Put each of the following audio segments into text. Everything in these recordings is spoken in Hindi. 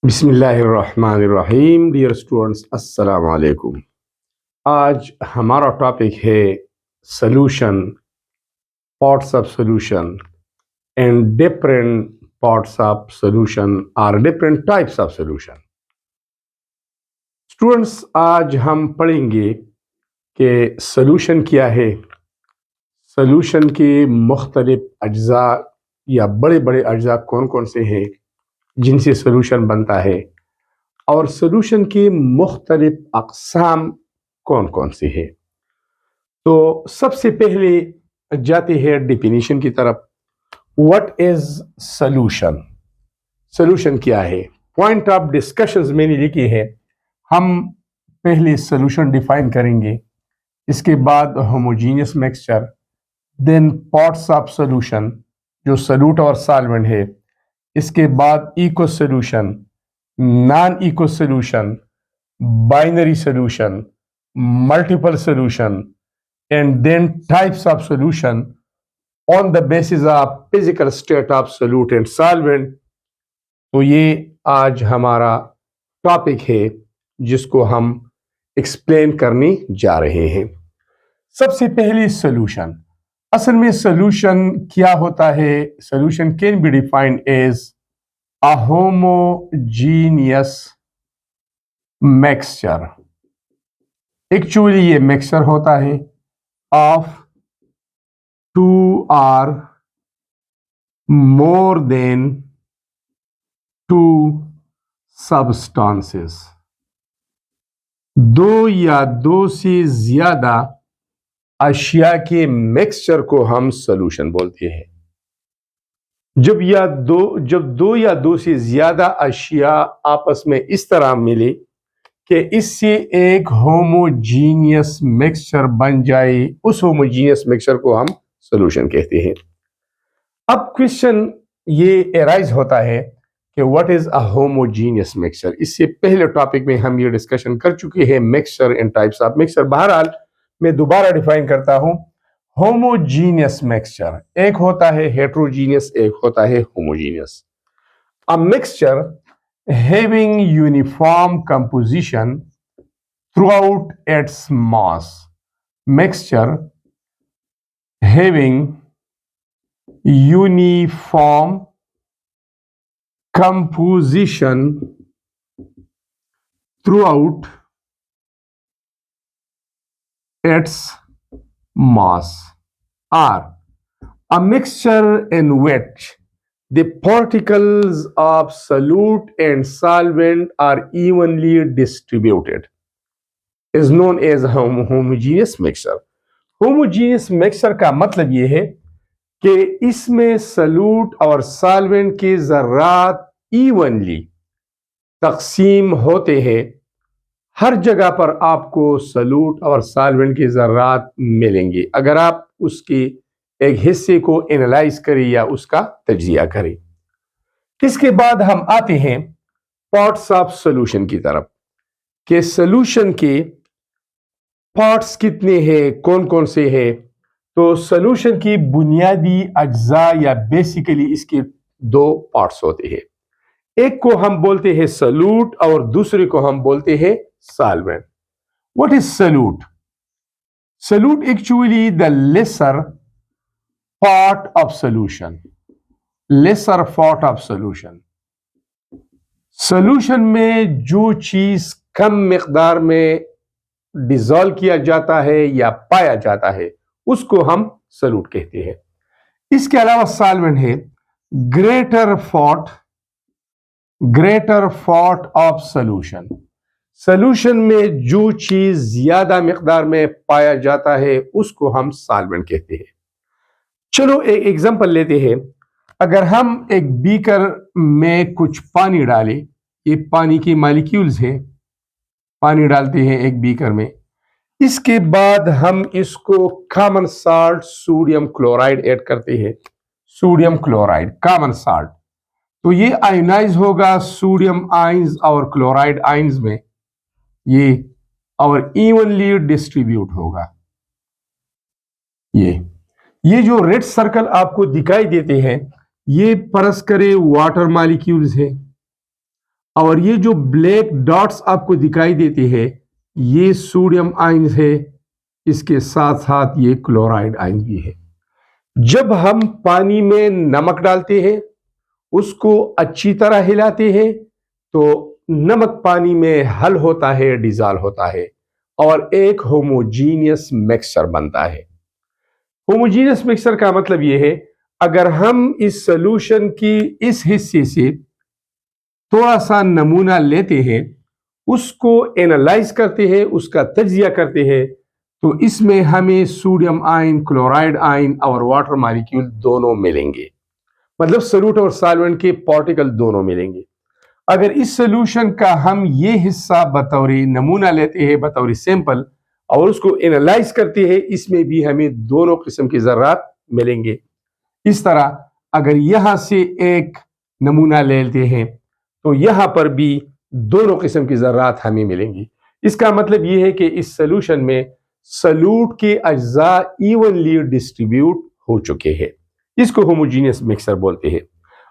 बिस्मिल्लाहिर्रहमानिर्रहीम। डियर स्टूडेंट्स, अस्सलाम वालेकुम। आज हमारा टॉपिक है solution, parts of solution and different parts of solution और different types of solution. Students, आज हम पढ़ेंगे कि सॉल्यूशन क्या है, सॉल्यूशन के मुख्तलिफ अज्जा या बड़े बड़े अज्जा कौन कौन से हैं जिनसे सॉल्यूशन बनता है, और सॉल्यूशन के मुख्तलिफ अक़साम कौन कौन से हैं। तो सबसे पहले जाते हैं डेफिनेशन की तरफ। What is solution? सॉल्यूशन क्या है? पॉइंट ऑफ डिस्कशंस मैंने लिखे हैं। हम पहले सॉल्यूशन डिफाइन करेंगे, इसके बाद homogeneous mixture, then parts of solution जो सॉल्यूट और सॉल्वेंट है, इसके बाद aqueous solution, non aqueous solution, binary solution, multiple solution, and then types of solution on the basis of physical state of solute and solvent। तो ये आज हमारा टॉपिक है जिसको हम एक्सप्लेन करने जा रहे हैं। सबसे पहले सॉल्यूशन। असल में सॉल्यूशन क्या होता है? Solution can be defined as a homogeneous mixture. Actually ये मिक्सचर होता है of two or more than two substances। दो या दो से ज्यादा अशिया के मिक्सचर को हम सॉल्यूशन बोलते हैं। जब दो या दो से ज्यादा अशिया आपस में इस तरह मिले कि इससे एक होमोजीनियस मिक्सचर बन जाए, उस होमोजीनियस मिक्सचर को हम सॉल्यूशन कहते हैं। अब क्वेश्चन ये एराइज होता है कि what is a homogeneous mixture. इससे पहले टॉपिक में हम ये डिस्कशन कर चुके हैं, mixture and types of mixture. बहरहाल मैं दोबारा डिफाइन करता हूं। होमोजीनियस मिक्सचर, एक होता है हेट्रोजीनियस, एक होता है homogeneous. A mixture having uniform composition throughout its mass। Mixture having uniform composition throughout its mass, or a mixture in which the particles of solute and solvent are evenly distributed is known as homogeneous mixture। homogeneous mixture का मतलब ये है कि इसमें सॉल्यूट और सॉल्वेंट के ज़र्रात इवनली तकसीम होते हैं। हर जगह पर आपको सॉल्यूट और सॉल्वेंट के ज़र्रात मिलेंगे अगर आप उसके एक हिस्से को एनालाइज करें या उसका तज्जिया करें। इसके बाद हम आते हैं पार्ट्स ऑफ सॉल्यूशन की तरफ कि सॉल्यूशन के पार्ट्स कितने हैं, कौन कौन से हैं। तो सॉल्यूशन की बुनियादी अज्जा या बेसिकली इसके दो पार्ट्स होते हैं। एक को हम बोलते हैं सॉल्यूट और दूसरे को हम बोलते हैं solvent. What is solute? Solute actually the lesser part of solution. Lesser part of solution. Solution में जो चीज कम मिकदार में डिसॉल्व किया जाता है या पाया जाता है उसको हम सॉल्यूट कहते हैं। इसके अलावा सॉल्वेंट है greater part of solution. Solution में जो चीज ज्यादा मिकदार में पाया जाता है उसको हम सॉल्वेंट कहते हैं। चलो एक एग्जांपल लेते हैं। अगर हम एक बीकर में कुछ पानी डालें, ये पानी की मॉलिक्यूल्स हैं, पानी डालते हैं एक बीकर में, इसके बाद हम इसको common salt sodium chloride add करते हैं। सोडियम क्लोराइड कॉमन साल्ट, तो ये आयोनाइज होगा सोडियम आयंस और क्लोराइड आयंस में, ये और इवनली डिस्ट्रीब्यूट होगा। ये जो रेड सर्कल आपको दिखाई देते हैं ये परस्पर वाटर मॉलिक्यूल्स है और ये जो ब्लैक डॉट्स आपको दिखाई देते हैं ये सोडियम आयन है, इसके साथ साथ ये क्लोराइड आयन भी है। जब हम पानी में नमक डालते हैं, उसको अच्छी तरह हिलाते हैं, तो नमक पानी में हल होता है, डिजॉल्व होता है और एक होमोजीनियस मिक्सचर बनता है। होमोजीनियस मिक्सचर का मतलब यह है, अगर हम इस सॉल्यूशन की इस हिस्से से थोड़ा सा नमूना लेते हैं, उसको एनालाइज करते हैं, उसका तज्जिया करते हैं, तो इसमें हमें सोडियम आयन, क्लोराइड आयन और वाटर मॉलिक्यूल दोनों मिलेंगे। मतलब सॉल्यूट और सॉल्वेंट के पार्टिकल दोनों मिलेंगे। अगर इस सॉल्यूशन का हम ये हिस्सा बतौर नमूना लेते हैं, बतौर सैंपल, और उसको एनालाइज करते हैं, इसमें भी हमें दोनों किस्म के ज़र्रात मिलेंगे। इस तरह अगर यहां से एक नमूना लेते हैं तो यहां पर भी दोनों किस्म की ज़र्रात हमें मिलेंगी। इसका मतलब यह है कि इस सॉल्यूशन में सॉल्यूट के अज्जा इवनली डिस्ट्रीब्यूट हो चुके हैं। इसको होमोजीनियस मिक्सचर बोलते हैं।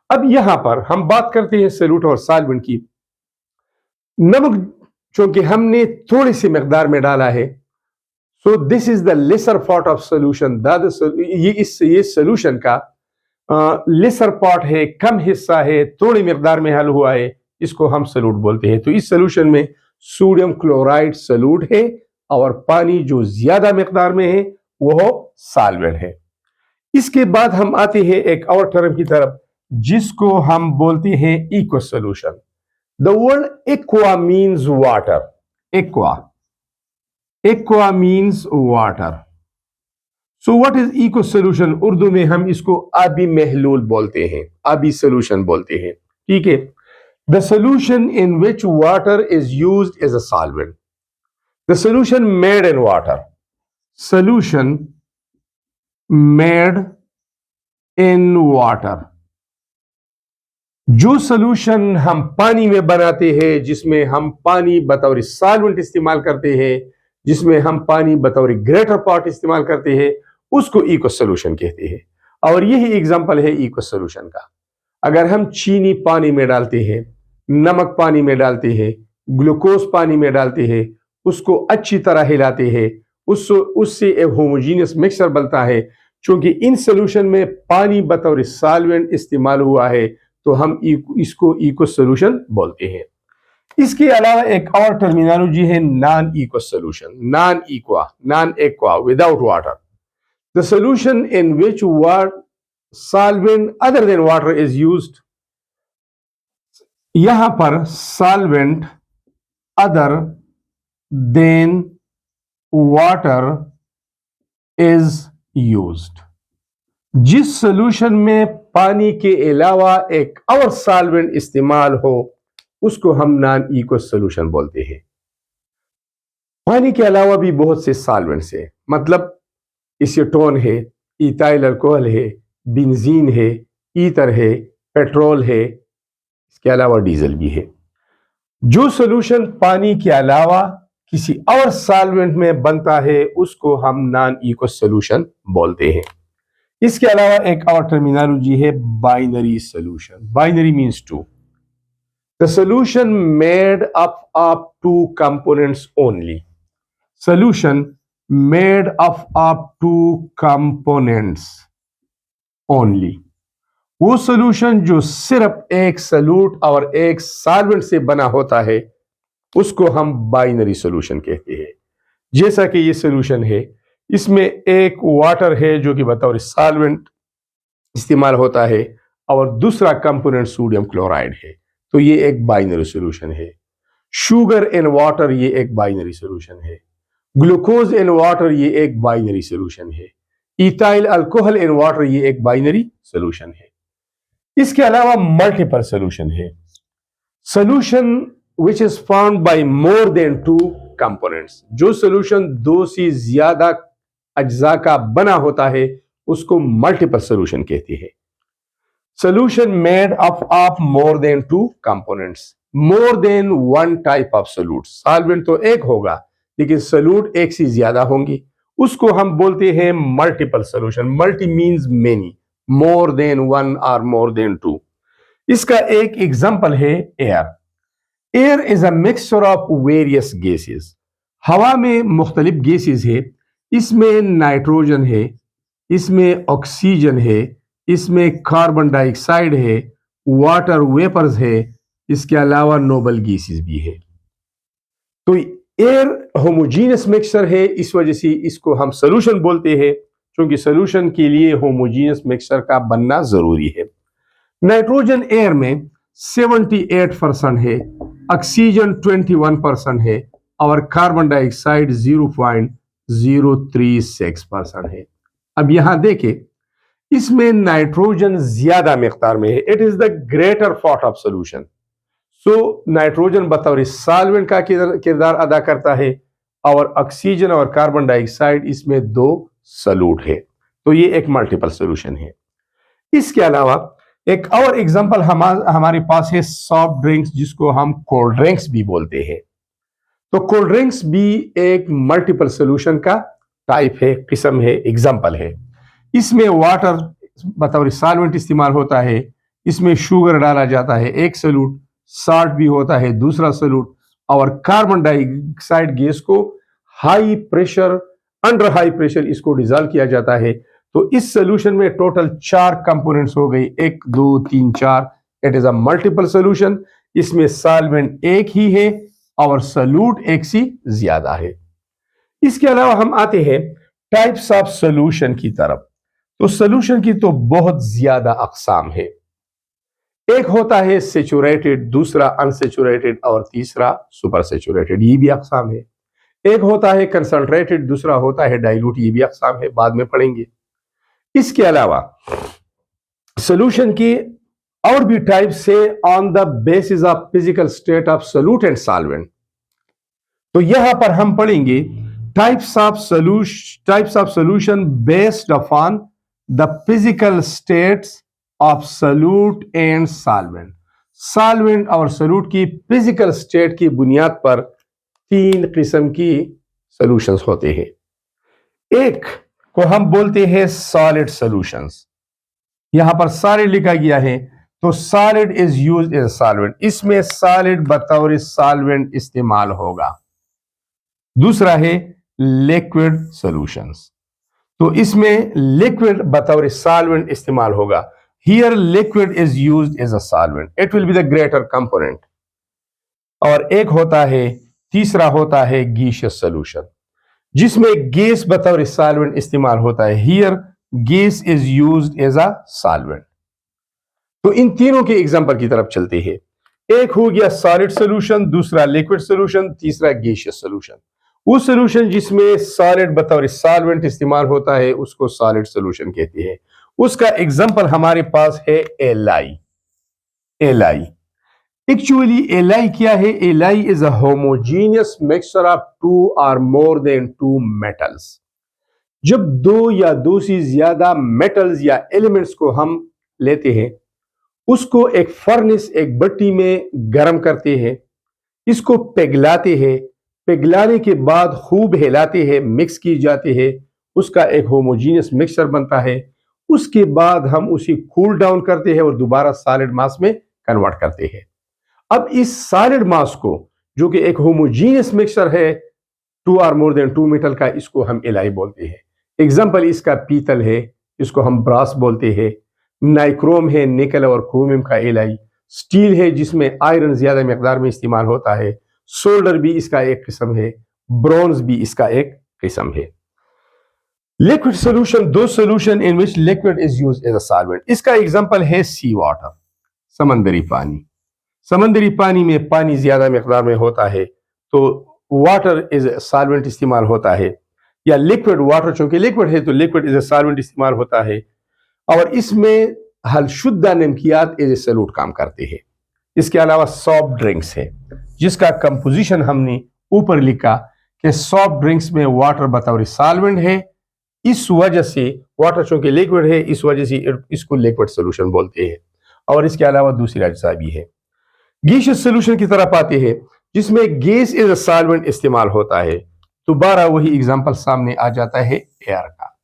अब यहां पर हम बात करते हैं सॉल्यूट और सॉल्वेंट की। नमक चूंकि हमने थोड़ी सी मकदार में डाला है, so this is the lesser part of solution. ये सॉल्यूशन का लेसर पार्ट है, कम हिस्सा है, थोड़ी मकदार में हल हुआ है, इसको हम सॉल्यूट बोलते हैं। तो इस सॉल्यूशन में सोडियम क्लोराइड सॉल्यूट है और पानी जो ज्यादा मकदार में है वो सॉल्वेंट है। इसके बाद हम आते हैं एक और टर्म की तरफ जिसको हम बोलते हैं aqueous solution. The word aqua means water. Aqua means water. So what is aqueous solution? Urdu में हम इसको आबी महलूल बोलते हैं, आबी सॉल्यूशन बोलते हैं। ठीक है। The solution in which water is used as a solvent. The solution made in water. Solution made in water. जो सॉल्यूशन हम पानी में बनाते हैं, जिसमें हम पानी बतौर सॉल्वेंट इस्तेमाल करते हैं, जिसमें हम पानी बतौर ग्रेटर पार्ट इस्तेमाल करते हैं, उसको इक्व सॉल्यूशन कहते हैं। और यही एग्जांपल है इक्व सॉल्यूशन का। अगर हम चीनी पानी में डालते हैं, नमक पानी में डालते हैं, ग्लूकोज पानी में डालते हैं, उसको अच्छी तरह हिलाते हैं, उससे एक होमोजीनियस मिक्सचर बनता है। क्योंकि इन सॉल्यूशन में पानी बतौर सॉल्वेंट इस्तेमाल हुआ है, तो हम इसको इक्व सॉल्यूशन बोलते हैं। इसके अलावा एक और टर्मिनोलॉजी है non aqueous solution. Non aqua, without water. The solution in which solvent other than water is used. यहां पर solvent other than water is used. जिस सॉल्यूशन में पानी के अलावा एक और सॉल्वेंट इस्तेमाल हो, उसको हम नॉन इक्व सॉल्यूशन बोलते हैं। पानी के अलावा भी बहुत से सॉल्वेंट्स हैं, मतलब एसीटोन है, इथाइल अल्कोहल है, बेंजीन है, ईथर है, पेट्रोल है, इसके अलावा डीजल भी है। जो सॉल्यूशन पानी के अलावा किसी और सॉल्वेंट में बनता है, उसको हम नॉन इक्व सॉल्यूशन बोलते हैं। इसके अलावा एक और टर्मिनोलॉजी है binary solution. Binary means two. The solution made up of two components only. Solution made up of two components only. वो सॉल्यूशन जो सिर्फ एक सॉल्यूट और एक सॉल्वेंट से बना होता है, उसको हम बाइनरी सॉल्यूशन कहते हैं। जैसा कि ये सॉल्यूशन है, इसमें एक वाटर है जो कि बतौर सॉल्वेंट इस्तेमाल होता है और दूसरा कंपोनेंट सोडियम क्लोराइड है, तो ये एक बाइनरी सॉल्यूशन है। शुगर इन वाटर, ये एक बाइनरी सॉल्यूशन है। ग्लूकोज इन वाटर, ये एक बाइनरी सॉल्यूशन है। इथाइल अल्कोहल इन वाटर, ये एक बाइनरी सॉल्यूशन है। इसके अलावा मल्टीपल सॉल्यूशन है। Solution which is found by more than two components. जो सॉल्यूशन दो से ज्यादा अज्जा का बना होता है, उसको मल्टीपल सॉल्यूशन कहते हैं। Solution made up of more than two components. More than one type of solute. Solvent तो एक होगा, लेकिन सॉल्यूट एक से ज्यादा होंगी, उसको हम बोलते हैं multiple solution. Multi means many, more than one और मोर देन टू। इसका एक एग्जांपल है air. Air is a mixture of various gases. हवा में मुख्तलिफ गैसेस है, इसमें नाइट्रोजन है, इसमें ऑक्सीजन है, इसमें कार्बन डाइऑक्साइड है, वाटर वेपर्स है, इसके अलावा नोबल गैसेस भी है। तो एयर होमोजीनियस मिक्सचर है, इस वजह से इसको हम सोल्यूशन बोलते हैं, क्योंकि सोल्यूशन के लिए होमोजीनियस मिक्सचर का बनना जरूरी है। नाइट्रोजन एयर में 78% है, ऑक्सीजन 21% है और कार्बन डाइऑक्साइड 0.036% है। अब यहां देखें, इसमें नाइट्रोजन ज्यादा मिकदार में है, it is the greater part of solution. So nitrogen बतौर सॉल्वेंट का किरदार अदा करता है और ऑक्सीजन और कार्बन डाइऑक्साइड इसमें दो सॉल्यूट है, तो ये एक मल्टीपल सोल्यूशन है। इसके अलावा एक और एग्जांपल हमारे पास है सॉफ्ट ड्रिंक्स, जिसको हम कोल्ड ड्रिंक्स भी बोलते हैं। तो कोल्ड ड्रिंक्स भी एक मल्टीपल सोल्यूशन का टाइप है, किस्म है, एग्जांपल है। इसमें वाटर बतौर सॉल्वेंट इस्तेमाल होता है, इसमें शुगर डाला जाता है एक सोल्यूट, साल्ट भी होता है दूसरा सोल्यूट, और कार्बन डाइऑक्साइड गैस को high pressure, under high pressure इसको डिजॉल्व किया जाता है। तो इस सोल्यूशन में टोटल 4 कंपोनेंट्स हो गई, 1 2 3 4। It is a multiple solution. इसमें सॉल्वेंट एक ही है और सोल्यूट एक से ज्यादा है। इसके अलावा हम आते हैं टाइप्स ऑफ सोल्यूशन की तरफ। तो सोल्यूशन की तो बहुत ज्यादा अकसाम है। एक होता है सेचुरेटेड, दूसरा अनसेचुरेटेड और तीसरा सुपर सेचुरेटेड, ये भी अकसाम है। एक होता है कंसंट्रेटेड, दूसरा होता है डाइल्यूट, ये भी अकसाम है, बाद में पढ़ेंगे। इसके अलावा सोल्यूशन की और भी टाइप्स है on the basis of physical state of solute and solvent. तो यहां पर हम पढ़ेंगे types of solution based upon the physical states of solute and solvent. Solvent और सोल्यूट की फिजिकल स्टेट की बुनियाद पर 3 किस्म की सोल्यूशंस होते हैं। एक को हम बोलते हैं सॉलिड सॉल्यूशंस, यहां पर सॉलिड लिखा गया है, तो solid is used as solvent, इसमें सॉलिड बतौर सॉल्वेंट इस्तेमाल होगा। दूसरा है लिक्विड सॉल्यूशंस, तो इसमें लिक्विड बतौर सॉल्वेंट इस्तेमाल होगा। Here liquid is used as a solvent, it will be the greater component. और एक होता है, तीसरा होता है गैसियस सॉल्यूशन, जिसमें गैस बतौर सॉल्वेंट इस्तेमाल होता है। Here gas is used as a solvent. तो इन तीनों के एग्जांपल की तरफ चलते हैं। एक हो गया सॉलिड सॉल्यूशन, दूसरा लिक्विड सॉल्यूशन, तीसरा गैसियस सॉल्यूशन। वो सॉल्यूशन जिसमें सॉलिड बतौर सॉल्वेंट इस्तेमाल होता है उसको सॉलिड सॉल्यूशन कहते हैं। उसका एग्जांपल हमारे पास है एलाई। एक्चुअली एलाई क्या है? Ally is a homogeneous mixture of 2 or more than 2 metals. जब 2 या 2 से ज्यादा मेटल्स या एलिमेंट्स को हम लेते हैं, उसको एक फर्नेस, एक भट्टी में गर्म करते हैं, इसको पिघलाते हैं, पिघलाने के बाद खूब हिलाते हैं, मिक्स की जाती है, उसका एक होमोजीनियस मिक्सचर बनता है। उसके बाद हम उसे कूल डाउन करते हैं और दोबारा सॉलिड मास में कन्वर्ट करते हैं। अब इस सॉलिड मास को, जो कि एक होमोजीनियस मिक्सचर है 2 or more than 2 मेटल का, इसको हम एलाई बोलते हैं। एग्जाम्पल इसका पीतल है, इसको हम ब्रास बोलते हैं। नाइक्रोम है, निकल और क्रोमियम का एलाई। स्टील है, जिसमें आयरन ज्यादा मिकदार में इस्तेमाल होता है। सोल्डर भी इसका एक किस्म है, ब्रॉन्ज भी इसका एक किस्म है। लिक्विड सोल्यूशन, दो solution in which liquid is used as a solvent. इसका एग्जांपल है सी वाटर, समंदरी पानी। समंदरी पानी में पानी ज्यादा मिकदार में होता है, तो वाटर इज सॉल्वेंट इस्तेमाल होता है, या लिक्विड वाटर, चूंकि लिक्विड है तो लिक्विड इज सॉल्वेंट इस्तेमाल होता है। और इसमें हल शुद्ध नमकियात एज ए सॉल्यूट काम करते हैं। इसके अलावा सॉफ्ट ड्रिंक्स है, जिसका कंपोजिशन हमने ऊपर लिखा कि सॉफ्ट ड्रिंक्स में वाटर बतौर सॉल्वेंट है। इस वजह से वाटर चूंकि लिक्विड है, इस वजह से इसको लिक्विड सोल्यूशन बोलते हैं। और इसके अलावा दूसरी अज्जा भी है। गैसियस सोल्यूशन की तरफ आते हैं, जिसमें गैस इज अ सॉल्वेंट इस्तेमाल होता है। दोबारा वही एग्जांपल सामने आ जाता है एयर का।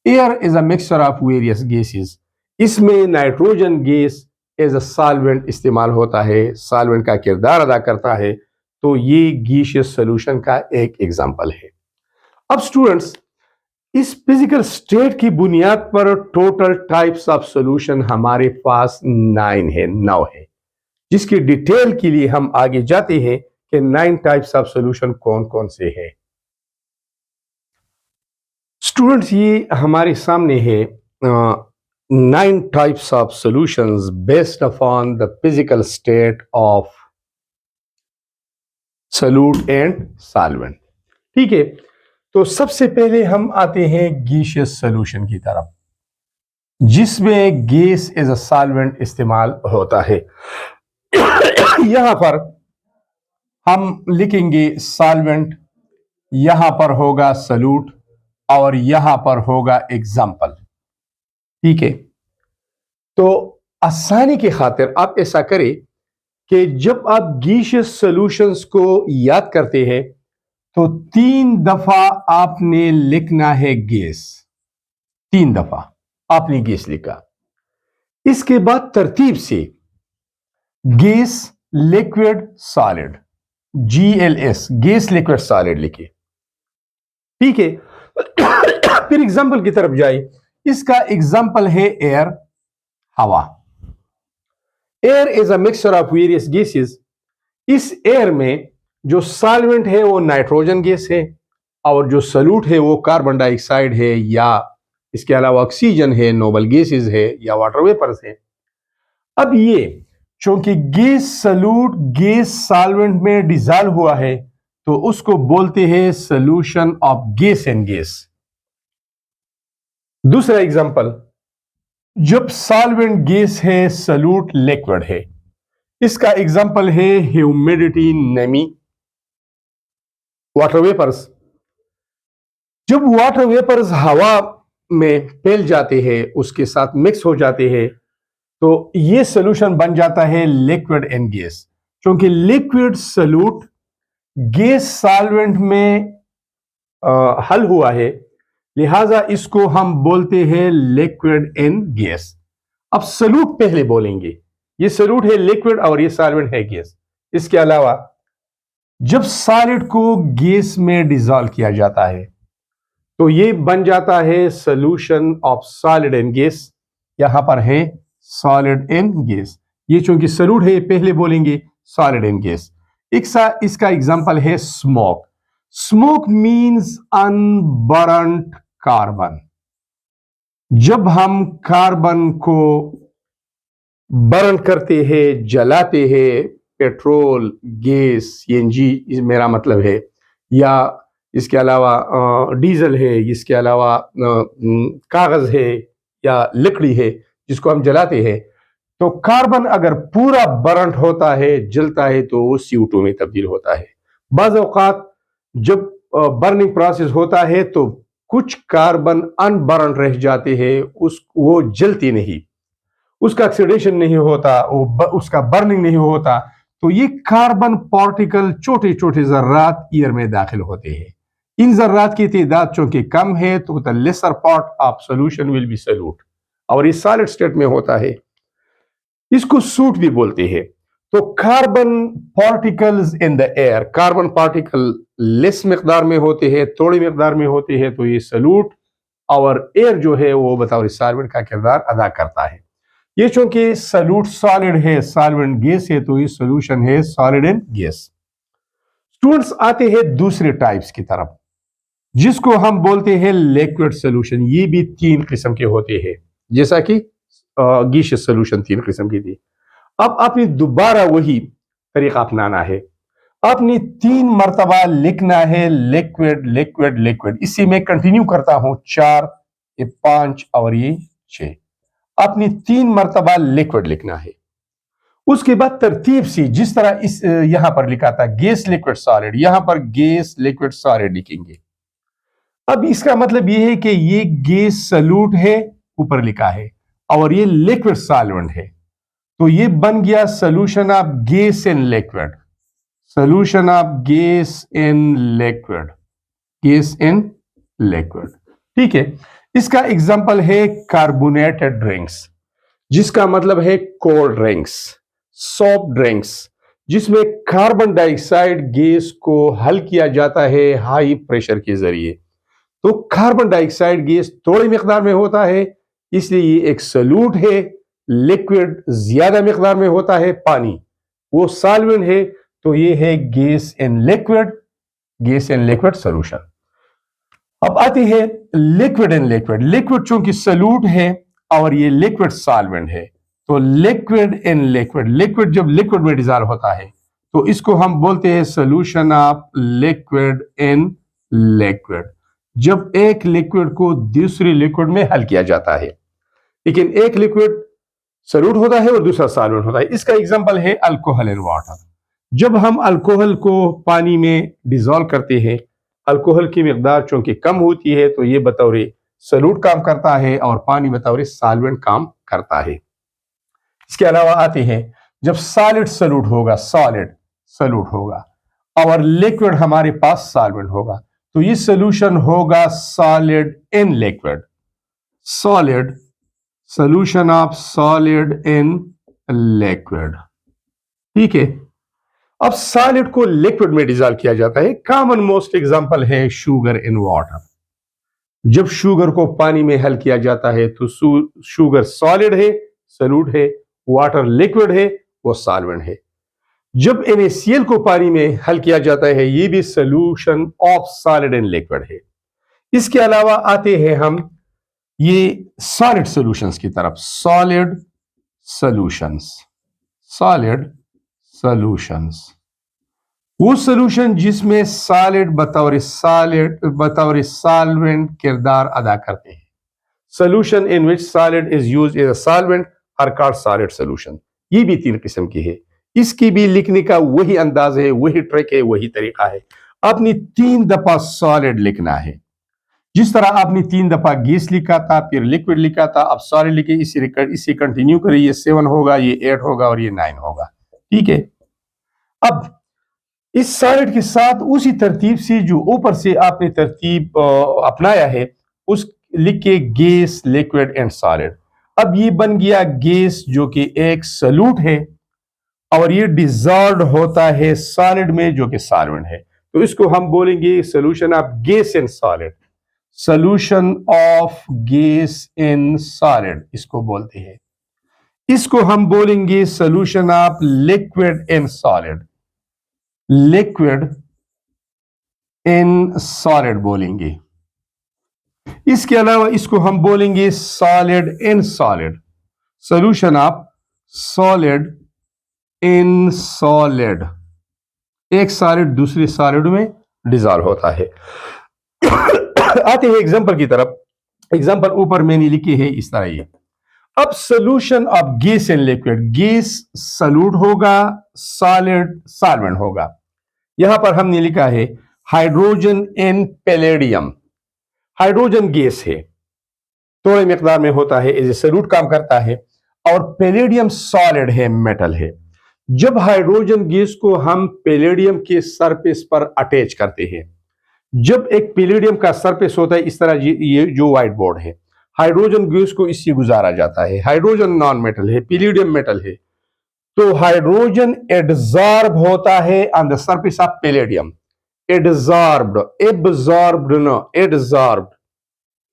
Air is a mixture of various gases. इसमें nitrogen gas as a solvent इस्तेमाल होता है, सॉल्वेंट का किरदार अदा करता है, तो ये गीशियस सॉल्यूशन का एक एग्जांपल है। अब स्टूडेंट्स, इस फिजिकल स्टेट की बुनियाद पर टोटल टाइप्स ऑफ सॉल्यूशन हमारे पास 9 है, जिसकी डिटेल के लिए हम आगे जाते हैं कि 9 टाइप्स ऑफ सॉल्यूशन कौन कौन से हैं। स्टूडेंट्स, ये हमारे सामने है 9 types of solutions based upon the physical state of solute and solvent. ठीक है, तो सबसे पहले हम आते हैं गीशियस सॉल्यूशन की तरफ, जिसमें गैस एज अ सॉल्वेंट इस्तेमाल होता है। यहां पर हम लिखेंगे सॉल्वेंट, यहां पर होगा सॉल्यूट और यहां पर होगा एग्जाम्पल। ठीक है, तो आसानी की खातिर आप ऐसा करें कि जब आप गैसियस सॉल्यूशंस को याद करते हैं तो 3 दफा आपने लिखना है गैस। 3 दफा आपने गैस लिखा, इसके बाद तरतीब से gas liquid solid, GLS, gas liquid solid लिखिए। ठीक है, फिर एग्जाम्पल की तरफ जाए। इसका एग्जाम्पल है एयर, हवा। Air is a mixture of various gases. इस एयर में जो सॉल्वेंट है वो नाइट्रोजन गैस है और जो सॉल्यूट है वो कार्बन डाइऑक्साइड है, या इसके अलावा ऑक्सीजन है, नोबल गैसेस है, या वाटर वेपर्स है। अब ये चूंकि गैस सॉल्यूट गैस सॉल्वेंट में डिजॉल्व हुआ है तो उसको बोलते हैं solution of gas and gas. दूसरा एग्जांपल, जब सॉल्वेंट गैस है, सॉल्यूट लिक्विड है। इसका एग्जांपल है ह्यूमिडिटी, नमी, वाटर वेपर्स। जब वाटर वेपर्स हवा में फैल जाते हैं, उसके साथ मिक्स हो जाते हैं, तो ये सॉल्यूशन बन जाता है लिक्विड एंड गैस। क्योंकि लिक्विड सॉल्यूट गैस सॉल्वेंट में हल हुआ है, लिहाजा इसको हम बोलते हैं लिक्विड एंड गैस। अब सॉल्यूट पहले बोलेंगे, ये सॉल्यूट है लिक्विड और ये सॉल्वेंट है गैस। इसके अलावा जब सॉलिड को गैस में डिसॉल्व किया जाता है तो ये बन जाता है solution of solid and gas. यहां पर है सॉलिड एंड गैस। ये चूंकि सॉल्यूट है, पहले बोलेंगे सॉलिड एंड गैस। इसका एग्जांपल है smoke. Smoke means unburned carbon. जब हम कार्बन को बर्न करते हैं, जलाते हैं, पेट्रोल, गैस, CNG मेरा मतलब है, या इसके अलावा डीजल है, इसके अलावा कागज है या लकड़ी है जिसको हम जलाते हैं, तो कार्बन अगर पूरा बर्न होता है, जलता है, तो वो CO2 में तब्दील होता है। बाज़ औक़ात जब बर्निंग प्रोसेस होता है तो कुछ कार्बन अनबर्न रह जाते हैं, वो जलती नहीं, उसका ऑक्सीडेशन नहीं होता, उसका बर्निंग नहीं होता, तो ये कार्बन पार्टिकल छोटे छोटे जर्रात एयर में दाखिल होते हैं। इन जर्रात की तादाद चूंकि कम है तो the lesser part of solution will be solute, और ये सॉलिड स्टेट में होता है। इसको सूट भी बोलते हैं। तो carbon particles in the air, carbon particle less मिकदार में होते हैं, थोड़ी मिकदार में होते हैं, तो ये सॉल्यूट, और एयर जो है वो बतौर सॉल्वेंट का किरदार अदा करता है। ये चूंकि सॉल्यूट सॉलिड है, सॉल्वेंट गैस है, तो ये सॉल्यूशन है सॉलिड एंड गैस। स्टूडेंट्स, आते हैं दूसरे टाइप्स की तरफ, जिसको हम बोलते हैं लिक्विड सॉल्यूशन। ये भी 3 किस्म के होते हैं, जैसा कि गैसियस सॉल्यूशन 3 किस्म की थी। अब आपने दोबारा वही तरीका अपनाना है। आपने 3 मरतबा लिखना है लिक्विड लिक्विड लिक्विड। इसी में कंटिन्यू करता हूं, 4, ये 5 और ये 6। आपने 3 मरतबा लिक्विड लिखना है। उसके बाद तरतीब से, जिस तरह इस यहां पर लिखा था गैस लिक्विड सॉलिड, यहां पर गैस लिक्विड सॉलिड लिखेंगे। अब इसका मतलब यह है कि ये गैस सॉल्यूट है, ऊपर लिखा है, और ये लिक्विड सॉल्वेंट है, तो ये बन गया solution of gas in liquid. Solution of gas in liquid, gas in liquid. ठीक है, इसका एग्जांपल है कार्बोनेटेड ड्रिंक्स। जिसका मतलब है कोल्ड ड्रिंक्स, सॉफ्ट ड्रिंक्स, जिसमें कार्बन डाइऑक्साइड गैस को हल किया जाता है हाई प्रेशर के जरिए। तो कार्बन डाइऑक्साइड गैस थोड़ी मिकदार में होता है, इसलिए ये एक सॉल्यूट है। लिक्विड ज्यादा मिकदार में होता है, पानी वो सॉल्वेंट है। तो ये है gas in liquid, gas in liquid solution. अब आती है लिक्विड इन लिक्विड। लिक्विड चूंकि सॉल्यूट है और ये लिक्विड सॉल्वेंट है, तो लिक्विड इन लिक्विड, लिक्विड जब लिक्विड में डिजॉल्व होता है तो इसको हम बोलते हैं solution of liquid in liquid. जब एक लिक्विड को दूसरी लिक्विड में हल किया जाता है, लेकिन एक लिक्विड सॉल्यूट होता है और दूसरा सॉल्वेंट होता है। इसका एग्जांपल है अल्कोहल इन वाटर। जब हम अल्कोहल को पानी में डिजॉल्व करते हैं, अल्कोहल की मिकदार चूंकि कम होती है तो ये बतौर सॉल्यूट काम करता है और पानी बतौर सॉल्वेंट काम करता है। इसके अलावा आते हैं जब सॉलिड सॉल्यूट होगा, सॉलिड सॉल्यूट होगा और लिक्विड हमारे पास सॉल्वेंट होगा, तो ये सॉल्यूशन होगा solid in liquid, solid solution of solid in liquid. ठीक है। अब सॉलिड को लिक्विड में डिजॉल्व किया जाता है। कॉमन मोस्ट एग्जांपल है शुगर इन वाटर। जब शुगर को पानी में हल किया जाता है तो शुगर सॉलिड है, सॉल्यूट है, वाटर लिक्विड है, वो सॉल्वेंट है। जब NaCl को पानी में हल किया जाता है, ये भी solution of solid in liquid है। इसके अलावा आते हैं हम ये सॉलिड सॉल्यूशंस की तरफ। सॉलिड सॉल्यूशंस, सॉलिड सॉल्यूशंस वो सॉल्यूशन जिसमें सॉलिड बतौर सॉल्वेंट किरदार अदा करते हैं। Solution in which solid is used as a solvent are called solid solution. ये भी 3 किस्म की है। इसकी भी लिखने का वही अंदाज है, वही ट्रिक है, वही तरीका है। आपने 3 दफा सॉलिड लिखना है। जिस तरह आपने 3 दफा गैस लिखा था, फिर लिक्विड लिखा था, अब सॉलिड लिखे, इसी कंटिन्यू करिए। ये 7 होगा, ये 8 होगा और ये 9 होगा। ठीक है। अब इस सॉलिड के साथ उसी तरतीब से जो ऊपर से आपने तरतीब अपनाया है, उस लिख के गैस, लिक्विड एंड सॉलिड। अब ये बन गया गैस जो कि एक सॉल्यूट है और ये डिजॉल्व होता है सॉलिड में जो कि सॉल्वेंट है। तो इसको हम बोलेंगे solution of gas in solid, solution of gas in solid इसको बोलते हैं। इसको हम बोलेंगे solution of liquid in solid, liquid in solid बोलेंगे। इसके अलावा इसको हम बोलेंगे solid in solid, solution of solid in solid. एक सॉलिड दूसरे सॉलिड में डिजॉल्व होता है। आते हैं एग्जांपल की तरफ। एग्जांपल ऊपर मैंने लिखी है इस तरह ये। अब solution of gas in liquid, gas solute होगा, सॉलिड सॉल्वेंट होगा। यहां पर हमने लिखा है hydrogen in palladium. Hydrogen gas है, थोड़े मिकदार में होता है, एज ए सॉल्यूट काम करता है, और पैलेडियम सॉलिड है, मेटल है। जब हाइड्रोजन गैस को हम पैलेडियम के सरफेस पर अटैच करते हैं, जब एक पैलेडियम का सरफेस होता है इस तरह, ये जो व्हाइट बोर्ड है, हाइड्रोजन गैस को इससे गुजारा जाता है। हाइड्रोजन नॉन मेटल है, पैलेडियम मेटल है, तो हाइड्रोजन एब्जॉर्ब होता है on the surface of palladium. Absorbed, absorbed न एब्जॉर्ब्ड,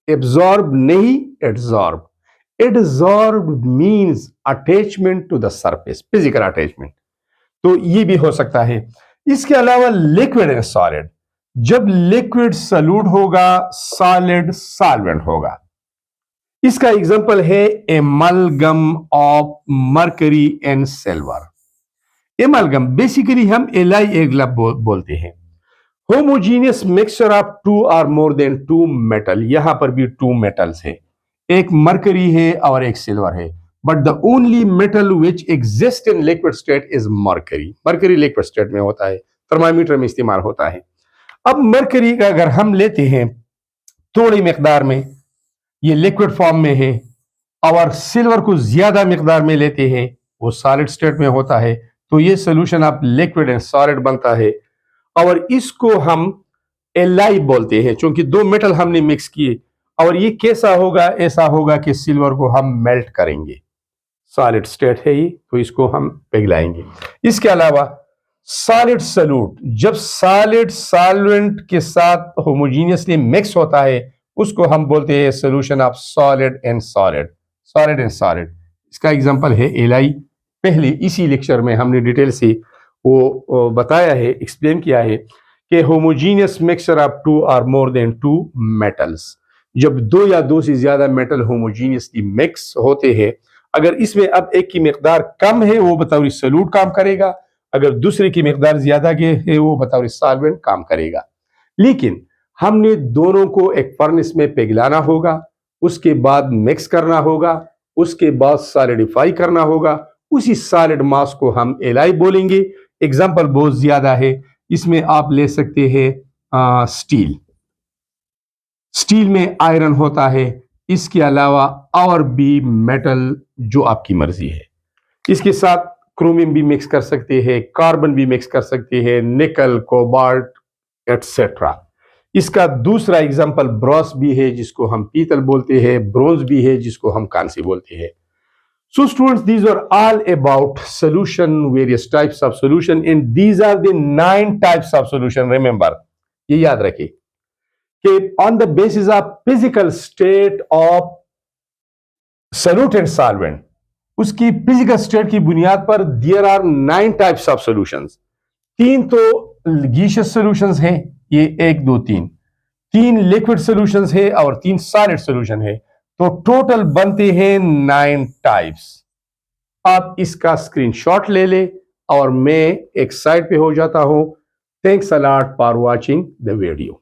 एब्जॉर्ब नहीं एब्जॉर्ब। Absorb means attachment to the surface, physical attachment. तो ये भी हो सकता है। इसके अलावा लिक्विड एंड सॉलिड, जब लिक्विड सॉल्यूट होगा, सॉलिड सॉल्वेंट होगा। इसका एग्जांपल है amalgam of mercury and silver. Amalgam basically हम एग्लब बोलते हैं। होमोजीनियस मिक्सचर ऑफ 2 और मोर देन 2 मेटल। यहां पर भी 2 मेटल्स है, एक मरकरी है और एक सिल्वर है, but the only metal which exist in liquid state is mercury. Mercury liquid state में होता है, थर्मामीटर में इस्तेमाल होता है। अब मरकरी का अगर हम लेते हैं थोड़ी मिकदार में, ये लिक्विड फॉर्म में है, और सिल्वर को ज्यादा मिकदार में लेते हैं, वो सॉलिड स्टेट में होता है, तो ये solution of liquid and solid बनता है। और इसको हम एलाई बोलते हैं, क्योंकि 2 मेटल हमने मिक्स किए। और ये कैसा होगा? ऐसा होगा कि सिल्वर को हम मेल्ट करेंगे, सॉलिड स्टेट है ये, तो इसको हम पिघलाएंगे। इसके अलावा सॉलिड सॉल्यूट, जब सॉलिड सॉल्वेंट के साथ होमोजीनियसली मिक्स होता है उसको हम बोलते हैं solution of solid and solid, solid and solid. इसका एग्जांपल है एलआई। पहले इसी लेक्चर में हमने डिटेल से वो बताया है, एक्सप्लेन किया है कि होमोजीनियस मिक्सचर ऑफ टू और मोर देन टू मेटल्स, जब दो या दो से ज्यादा मेटल होमोजीनियसली मिक्स होते हैं, अगर इसमें अब एक की मिकदार कम है वो बतौर सॉल्यूट काम करेगा, अगर दूसरे की मिकदार ज्यादा है वो बतौर सॉल्वेंट काम करेगा। लेकिन हमने दोनों को एक फर्नेस में पिघलाना होगा, उसके बाद मिक्स करना होगा, उसके बाद सॉलिडिफाई करना होगा। उसी सॉलिड मास को हम एलाई बोलेंगे। एग्जांपल बहुत ज्यादा है, इसमें आप ले सकते हैं स्टील। स्टील में आयरन होता है, इसके अलावा और भी मेटल जो आपकी मर्जी है। इसके साथ क्रोमियम भी मिक्स कर सकते हैं, कार्बन भी मिक्स कर सकते हैं, निकल, कोबाल्ट एटसेट्रा। इसका दूसरा एग्जांपल ब्रॉस भी है जिसको हम पीतल बोलते हैं, ब्रोंज भी है जिसको हम कांस्य बोलते हैं। So students, these are all about solution, various types of solution, and these are the 9 types of solution. Remember, ये याद रखिए कि on the basis of physical state of solute and solvent, उसकी physical state की बुनियाद पर there are 9 types of solutions. 3 तो gaseous solutions हैं, ये 1 2 3, 3 liquid solutions है और 3 solid solution है, तो टोटल बनते हैं 9 टाइप्स। आप इसका स्क्रीनशॉट ले ले और मैं एक साइड पे हो जाता हूं। Thanks a lot for watching the video.